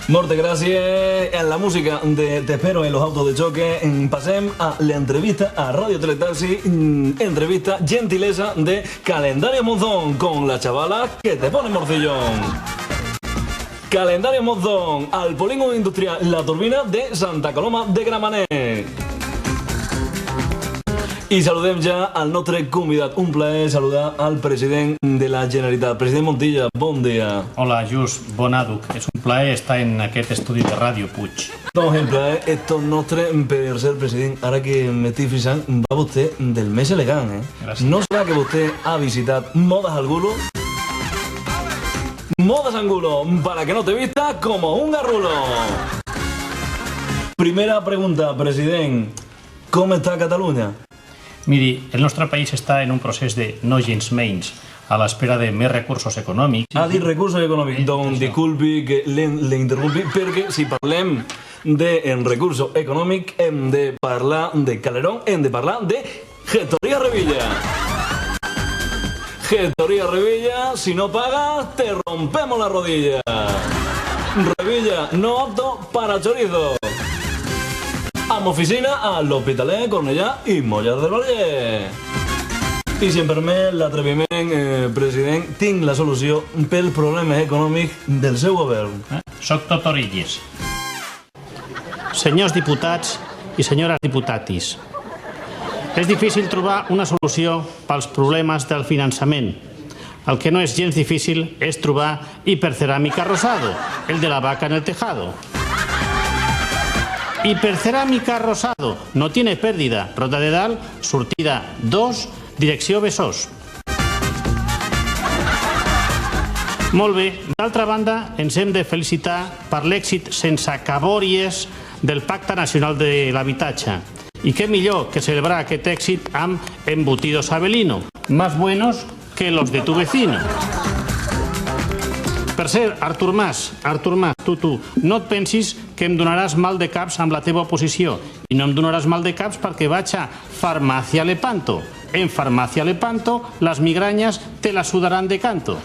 Moltes gràcies. En la música de Te espero en los autos de choque passem a l'entrevista a Radio Teletaxi, entrevista gentilesa de Calendario Monzón con la chavala que te pone morcillón. Calendario Monzón, al polígono industrial La Turbina de Santa Coloma de Gramenet. I saludem ja al nostre convidat. Un plaer saludar al president de la Generalitat. President Montilla, bon dia. Hola, Just, bon àduc. És un plaer estar en aquest estudi de Ràdio Puig. Doncs el plaer és tot nostre per ser president. Ara que m'estic fixant, va vostè del més elegant, eh? Gràcies. No serà que vostè ha visitat Modas Angulo? Modas Angulo, para que no te vista como un garrulo. Primera pregunta, president. Com està Catalunya? Miri, el nostre país està en un procés de no gens menys, a l'espera de més recursos econòmics. Ha dit recursos econòmics. Doncs disculpi que l'interrompi, perquè si parlem de recursos econòmics hem de parlar de Calerón, hem de parlar de Gestoria Revilla. Gestoria Revilla, si no pagas, te rompemos la rodilla. Revilla, no apto para chorizo. Amb oficina a l'Hospitalet, Cornellà i Molles del Vallès. I si em permet l'atreviment, president, tinc la solució pel problema econòmic del seu govern. Soc tot orilles. Senyors diputats i senyores diputatis, és difícil trobar una solució pels problemes del finançament. El que no és gens difícil és trobar hiperceràmica Rosado, el de la vaca en el tejado. Hipercerámica Rosado, no tiene pérdida, Rota de Dalt, sortida 2, direcció Besòs. Molt bé, d'altra banda, ens hem de felicitar per l'èxit sense cabòries del Pacte Nacional de l'Habitatge. I què millor que celebrar aquest èxit amb embutidos Avelino, más buenos que los de tu vecino. Per cert, Artur Mas, tu, no et pensis que em donaràs mal de caps amb la teva oposició. I no em donaràs mal de caps perquè vaig a Farmacia Lepanto. En Farmacia Lepanto, les migranyes te la sudaran de canto.